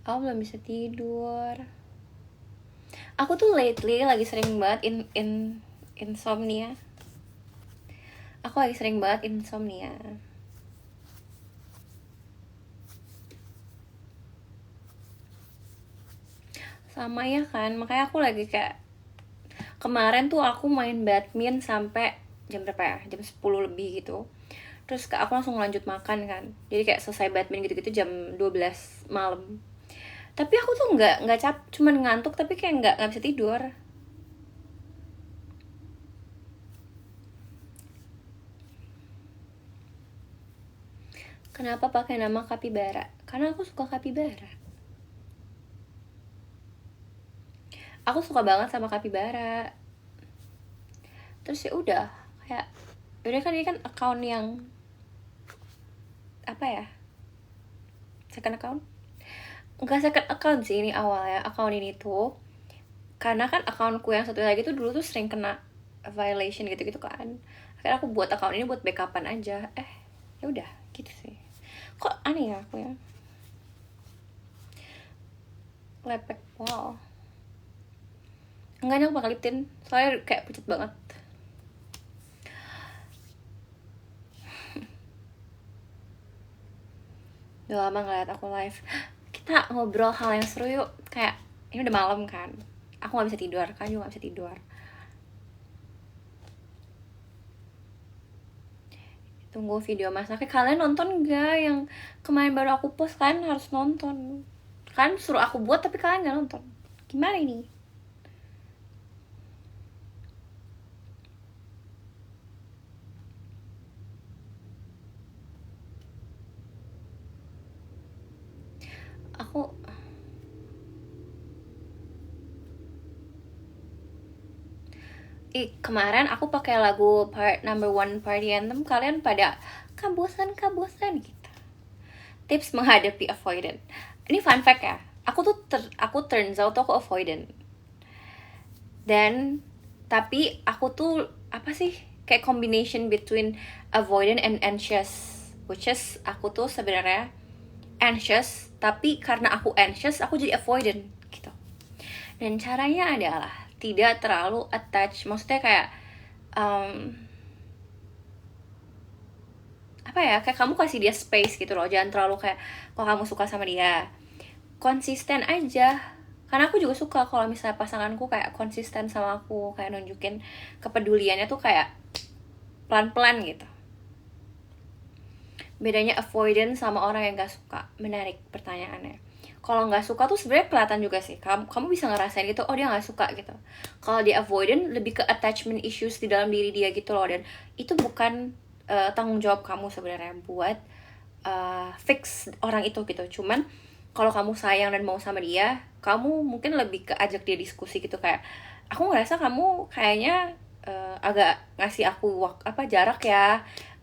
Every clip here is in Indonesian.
Aku belum bisa tidur. Aku tuh lately lagi sering banget insomnia. Aku lagi sering banget insomnia. Sama ya kan, makanya aku lagi kayak kemarin tuh aku main badminton sampai jam berapa ya? Jam 10 lebih gitu. Terus aku langsung lanjut makan kan. Jadi kayak selesai badminton gitu-gitu jam 12 malam. Tapi aku tuh nggak cuman ngantuk tapi kayak nggak bisa tidur. Kenapa pakai nama kapibara? Karena aku suka kapibara. Aku suka banget sama kapibara. Terus ya udah kayak udah kan ini kan account yang apa ya, second account, nggak second account sih ini awalnya. Account ini tuh karena kan accountku yang satu lagi tuh dulu tuh sering kena violation gitu-gitu kan. Akhirnya aku buat account ini buat backupan aja. Ya udah gitu sih. Kok aneh ya aku ya. Lepek wow. Enggak, aku bakal liptin soalnya kayak pucat banget. Udah lama ngeliat aku live. Kita ngobrol hal yang seru yuk. Kayak ini udah malam kan, aku nggak bisa tidur, kan juga nggak bisa tidur. Tunggu video masaknya. Kalian nonton gak yang kemarin baru aku post? Kalian harus nonton. Kan suruh aku buat tapi kalian gak nonton. Gimana ini? Aku kemarin aku pakai lagu part number one party anthem. Kalian pada kabosan gitu. Tips menghadapi avoidant. Ini fun fact ya. Aku turns out aku avoidant. Dan tapi aku tuh apa sih, kayak combination between avoidant and anxious, which is aku tuh sebenarnya anxious, tapi karena aku anxious aku jadi avoidant gitu. Dan caranya adalah tidak terlalu attach, maksudnya kayak apa ya, kayak kamu kasih dia space gitu loh. Jangan terlalu kayak kalau kamu suka sama dia, konsisten aja. Karena aku juga suka kalau misalnya pasanganku kayak konsisten sama aku, kayak nunjukin kepeduliannya tuh kayak pelan-pelan gitu. Bedanya avoidant sama orang yang gak suka. Menarik pertanyaannya. Kalau nggak suka tuh sebenarnya kelihatan juga sih. Kamu bisa ngerasain gitu, oh dia nggak suka gitu. Kalau dia avoidant lebih ke attachment issues di dalam diri dia gitu loh. Dan itu bukan tanggung jawab kamu sebenarnya buat fix orang itu gitu. Cuman kalau kamu sayang dan mau sama dia, kamu mungkin lebih ke ajak dia diskusi gitu. Kayak aku ngerasa kamu kayaknya agak ngasih aku jarak ya,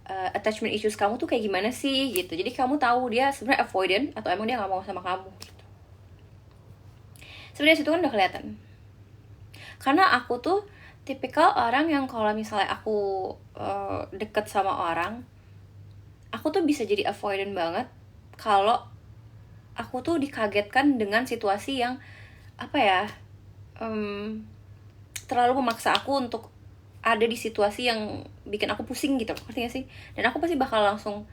attachment issues kamu tuh kayak gimana sih gitu. Jadi kamu tahu dia sebenarnya avoidant atau emang dia nggak mau sama kamu gitu. Sebenarnya situ kan udah kelihatan. Karena aku tuh tipikal orang yang kalau misalnya aku deket sama orang, aku tuh bisa jadi avoidant banget kalau aku tuh dikagetkan dengan situasi yang apa ya, terlalu memaksa aku untuk ada di situasi yang bikin aku pusing gitu, ngerti gak sih? Dan aku pasti bakal langsung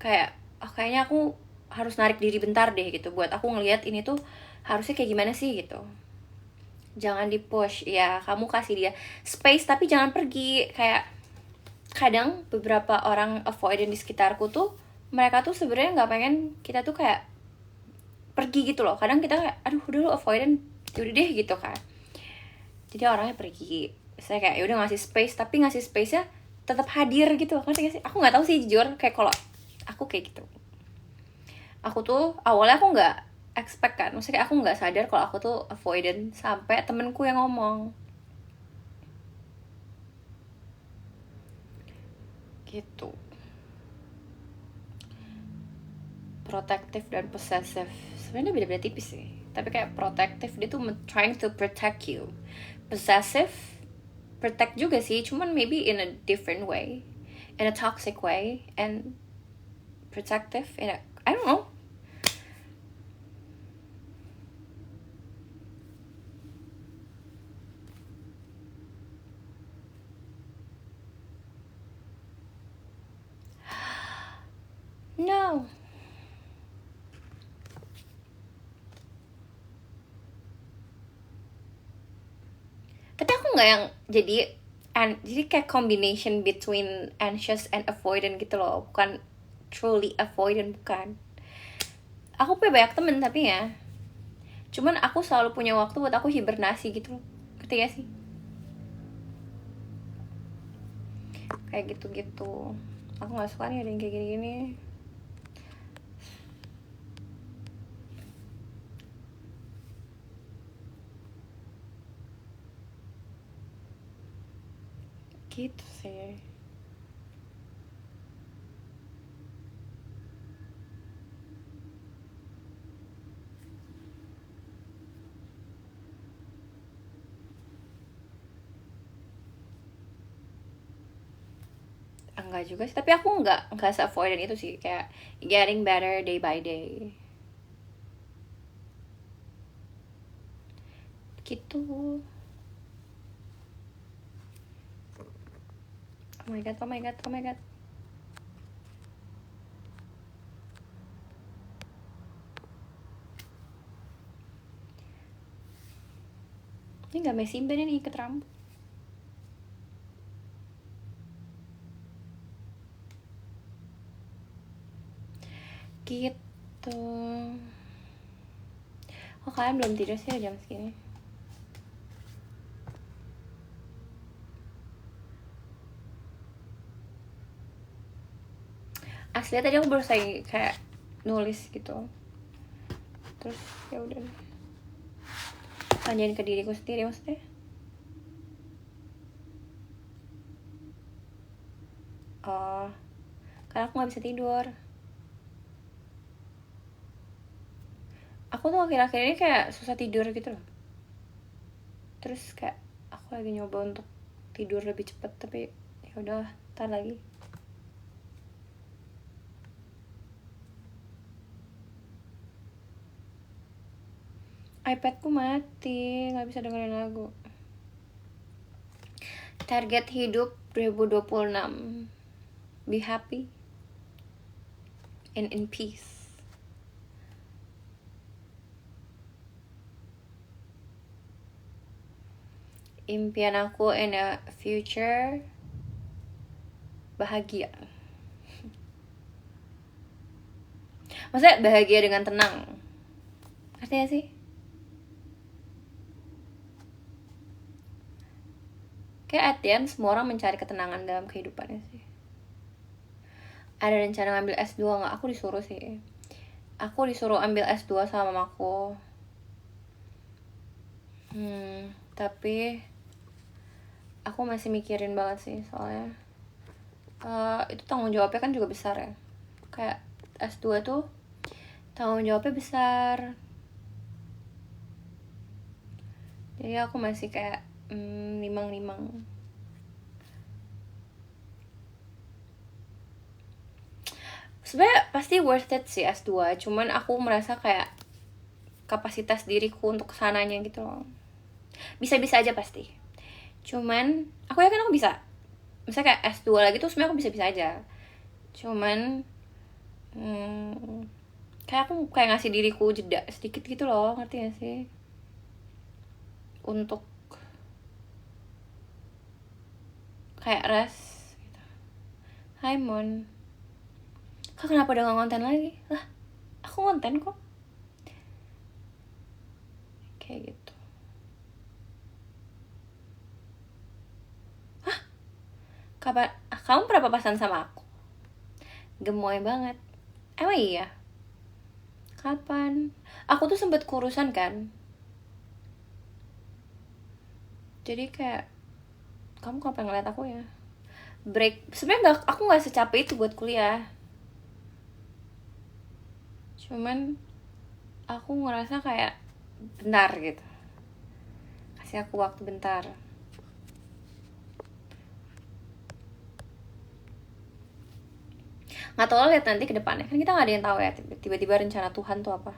kayak kayaknya aku harus narik diri bentar deh gitu, buat aku ngelihat ini tuh harusnya kayak gimana sih gitu. Jangan di push ya, kamu kasih dia space tapi jangan pergi. Kayak kadang beberapa orang avoidant di sekitarku tuh, mereka tuh sebenarnya nggak pengen kita tuh kayak pergi gitu loh. Kadang kita kayak aduh udah lu avoidant, yaudah deh gitu kan. Jadi orangnya pergi. Saya kayak ya udah ngasih space, tapi ngasih space nya tetap hadir gitu, ngerti gak sih? Aku nggak tahu sih jujur, kayak kalau aku kayak gitu. Aku tuh awalnya aku nggak expect kan, maksudnya aku nggak sadar kalau aku tuh avoidant sampai temenku yang ngomong gitu. Protective dan possessive sebenarnya beda-beda tipis sih, tapi kayak protective dia tuh trying to protect you. Possessive protect juga sih, cuman maybe in a different way, in a toxic way. And protective in a, I don't know, nggak yang jadi kayak combination between anxious and avoidant gitu loh, bukan truly avoidant, bukan. Aku punya banyak temen tapi ya, cuman aku selalu punya waktu buat aku hibernasi gitu loh, ngerti gak sih? Kayak gitu-gitu. Aku nggak suka nih ada yang kayak gini-gini. Gitu sih. Enggak juga sih, tapi aku enggak se-avoidant itu sih, kayak getting better day by day. Gitu. Oh my god, oh my god, oh my god. Ini gak messy band ini ikat rambut. Gitu. Oh kalian belum tidur sih jam segini? Asli tadi aku baru selesai kayak nulis gitu. Terus ya udah. Tanyain ke diriku sendiri maksudnya. Oh, karena aku nggak bisa tidur. Aku tuh akhir-akhir ini kayak susah tidur gitu loh. Terus kayak aku lagi nyoba untuk tidur lebih cepet, tapi ya udah, ntar lagi. iPadku mati, nggak bisa dengerin lagu. Target hidup 2026, be happy and in peace. Impian aku in a future bahagia. Maksudnya bahagia dengan tenang, ngerti gak sih? Kayak at the end semua orang mencari ketenangan dalam kehidupannya sih. Ada rencana ngambil S2 gak? Aku disuruh sih. Aku disuruh ambil S2 sama mamaku. Tapi aku masih mikirin banget sih soalnya itu tanggung jawabnya kan juga besar ya. Kayak S2 tuh tanggung jawabnya besar. Jadi aku masih kayak limang-limang. Sebenarnya pasti worth it sih S2, cuman aku merasa kayak kapasitas diriku untuk kesananya gitu loh. Bisa-bisa aja pasti. Cuman aku yakin aku bisa. Misalnya kayak S2 lagi tuh sebenarnya aku bisa-bisa aja. Cuman kayak aku kayak ngasih diriku jeda sedikit gitu loh, ngerti gak sih? Untuk kayak rest gitu. Hai Mon, kak kenapa udah gak ngonten lagi? Lah, aku ngonten kok. Kayak gitu. Hah? Kapan? Kamu pernah papasan sama aku? Gemoy banget. Emang iya? Kapan? Aku tuh sempet kurusan kan. Jadi kayak kamu kapan ngeliat aku ya? Break. Sebenarnya aku nggak secapek itu buat kuliah. Cuman aku ngerasa kayak bentar gitu. Kasih aku waktu bentar. Nggak tahu, lihat nanti ke depannya. Kan kita nggak ada yang tahu ya tiba-tiba rencana Tuhan tuh apa.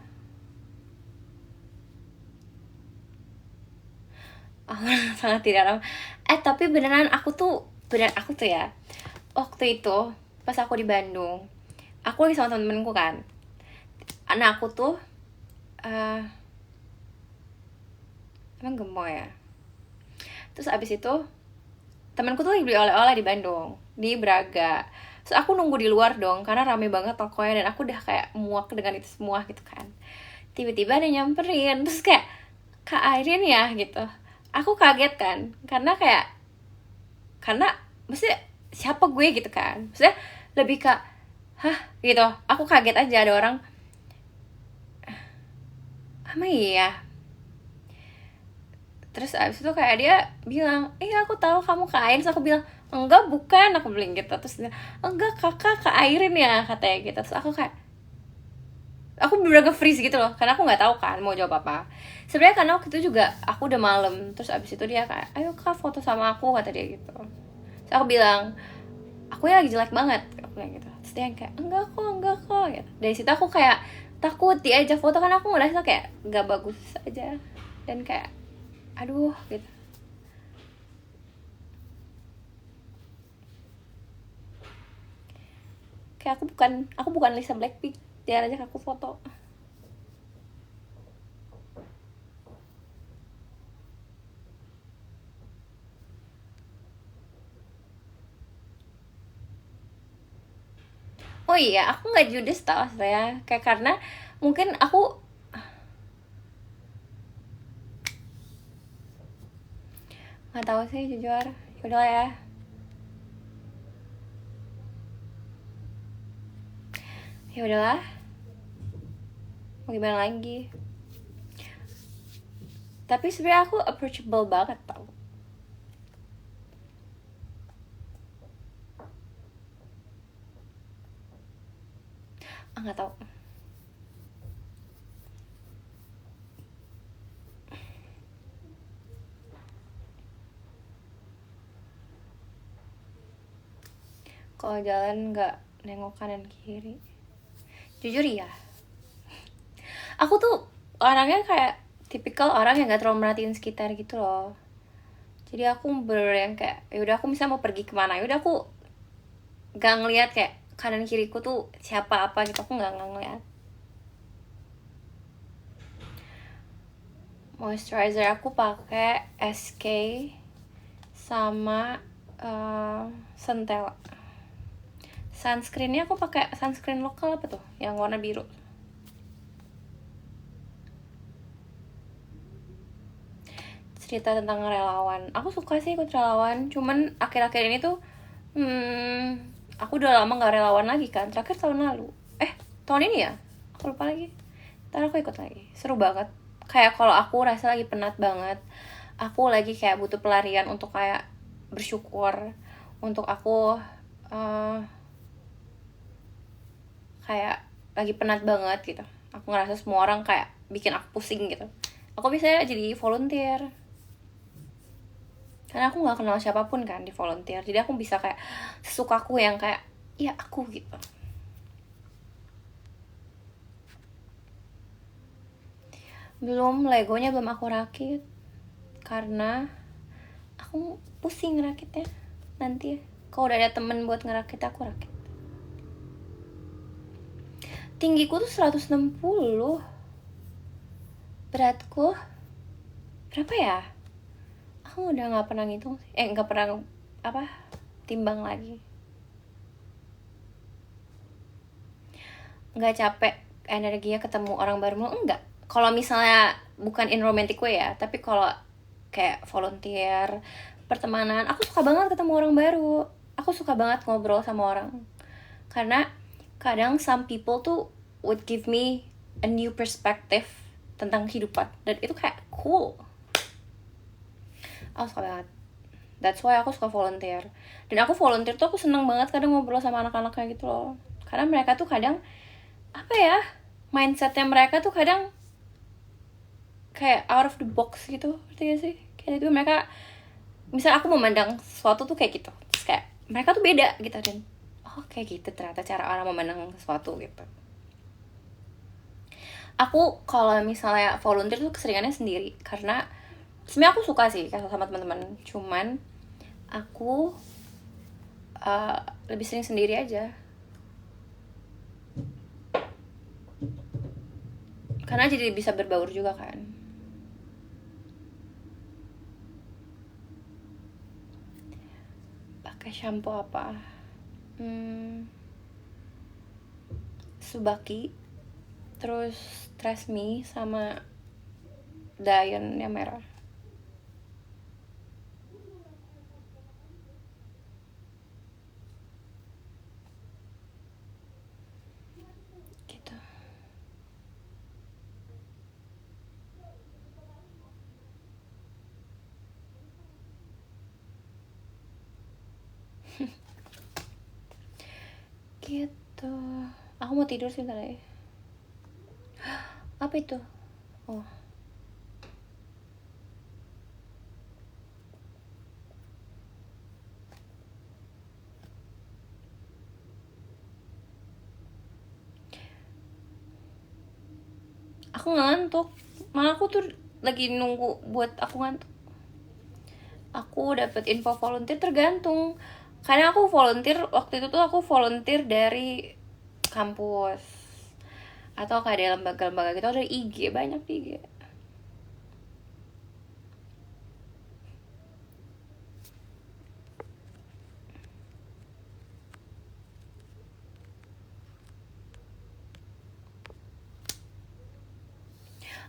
Aku sangat tidak ramah. Tapi beneran aku tuh ya waktu itu pas aku di Bandung, aku lagi sama temen-temenku kan. Anak aku tuh emang gemoy ya. Terus abis itu temanku tuh lagi beli oleh-oleh di Bandung, di Braga. Terus aku nunggu di luar dong karena rame banget tokonya dan aku udah kayak muak dengan itu semua gitu kan. Tiba-tiba ada nyamperin, terus kayak, Kak Airin ya gitu. Aku kaget kan, karena maksudnya siapa gue gitu kan. Maksudnya lebih ke hah gitu. Aku kaget aja ada orang, apa iya. Terus abis itu kayak dia bilang, aku tahu kamu Kak Airin. Terus aku bilang, enggak bukan, aku bilang gitu. Terus dia, enggak kakak Kak Airin ya katanya gitu. Terus aku bener-bener nge-freeze gitu loh karena aku nggak tahu kan mau jawab apa. Sebenarnya karena waktu itu juga aku udah malam. Terus abis itu dia kayak, ayo Kak foto sama aku, kata dia gitu. Terus aku bilang, aku lagi jelek banget, aku bilang gitu. Terus dia yang kayak, enggak kok gitu. Dari situ aku kayak takut diajak foto karena aku ngerasa kayak nggak bagus aja dan kayak aduh gitu. Kayak aku bukan Lisa Blackpink, dia ajak aku foto. Oh iya, aku nggak judes tau saya, kayak karena mungkin aku nggak tahu sih jujur. Yaudah ya. Ya udahlah, mau gimana lagi. Tapi sebenarnya aku approachable banget tau. Nggak tahu. Kalau jalan nggak nengok kanan kiri, jujur ya, aku tuh orangnya kayak tipikal orang yang nggak terlalu merhatiin sekitar gitu loh. Jadi aku bener yang kayak yaudah aku misalnya mau pergi kemana, yaudah aku nggak ngeliat kayak kanan kiriku tuh siapa apa gitu, aku nggak ngeliat. Moisturizer aku pakai SK sama Centella. Sunscreennya aku pakai sunscreen lokal apa tuh yang warna biru. Cerita tentang relawan, aku suka sih ikut relawan, cuman akhir-akhir ini tuh aku udah lama nggak relawan lagi kan. Terakhir tahun lalu, tahun ini ya, aku lupa lagi. Ntar aku ikut lagi, seru banget. Kayak kalau aku rasa lagi penat banget, aku lagi kayak butuh pelarian untuk kayak bersyukur, untuk aku kayak lagi penat banget gitu. Aku ngerasa semua orang kayak bikin aku pusing gitu. Aku bisa jadi volunteer karena aku nggak kenal siapapun kan di volunteer, jadi aku bisa kayak sesukaku yang kayak ya aku gitu. Legonya belum aku rakit karena aku pusing ngerakitnya. Nanti kalau udah ada temen buat ngerakit aku rakit. Tinggiku tuh 160, beratku berapa ya, aku udah nggak pernah ngitung sih. Nggak pernah timbang lagi. Nggak capek energinya ketemu orang baru enggak. Kalau misalnya bukan in romantic way ya, tapi kalau kayak volunteer, pertemanan, aku suka banget ketemu orang baru. Aku suka banget ngobrol sama orang. Karena kadang some people tuh would give me a new perspective tentang kehidupan, dan itu kayak cool. Aku suka banget. That's why aku suka volunteer. Dan aku volunteer tuh aku seneng banget kadang ngobrol sama anak-anaknya gitu loh. Karena mereka tuh kadang mindsetnya mereka tuh kadang kayak out of the box gitu, ngerti gak sih? Kayak itu mereka, misal aku memandang sesuatu tuh kayak gitu, terus kayak mereka tuh beda gitu, dan kayak gitu ternyata cara orang memandang sesuatu gitu. Aku kalau misalnya volunteer tuh keseringannya sendiri, karena sebenarnya aku suka sih kalau sama teman-teman, cuman aku lebih sering sendiri aja. Karena jadi bisa berbaur juga kan. pakai shampoo apa? Subaki, terus Tresemme sama Dion yang merah. Gitu. Gitu. Aku mau tidur sih bentar ya. Apa itu? Oh. Aku ngantuk. Malah aku tuh lagi nunggu buat aku ngantuk. Aku dapet info volunteer tergantung. Karena aku volunteer waktu itu tuh aku volunteer dari kampus atau kayak ada lembaga-lembaga gitu, ada IG, banyak di IG.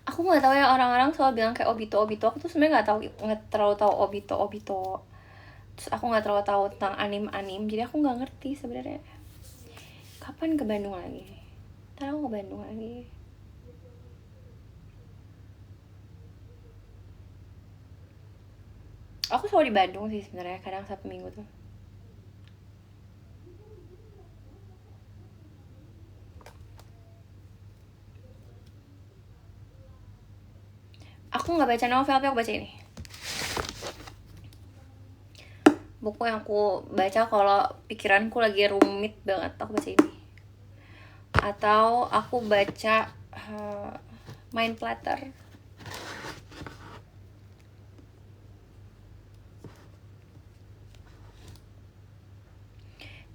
Aku nggak tahu ya, orang-orang selalu bilang kayak Obito Obito. Aku tuh sebenarnya nggak terlalu tahu Obito Obito. Terus aku nggak terlalu tahu tentang anim, jadi aku nggak ngerti sebenarnya. Kapan ke Bandung lagi? Ntar aku ke Bandung lagi. Aku selalu di Bandung sih sebenarnya, kadang Sabtu Minggu tuh. Aku nggak baca novel, tapi aku baca ini. Buku yang aku baca kalau pikiranku lagi rumit banget, aku baca ini. Atau aku baca Mind Platter.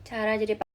Cara jadi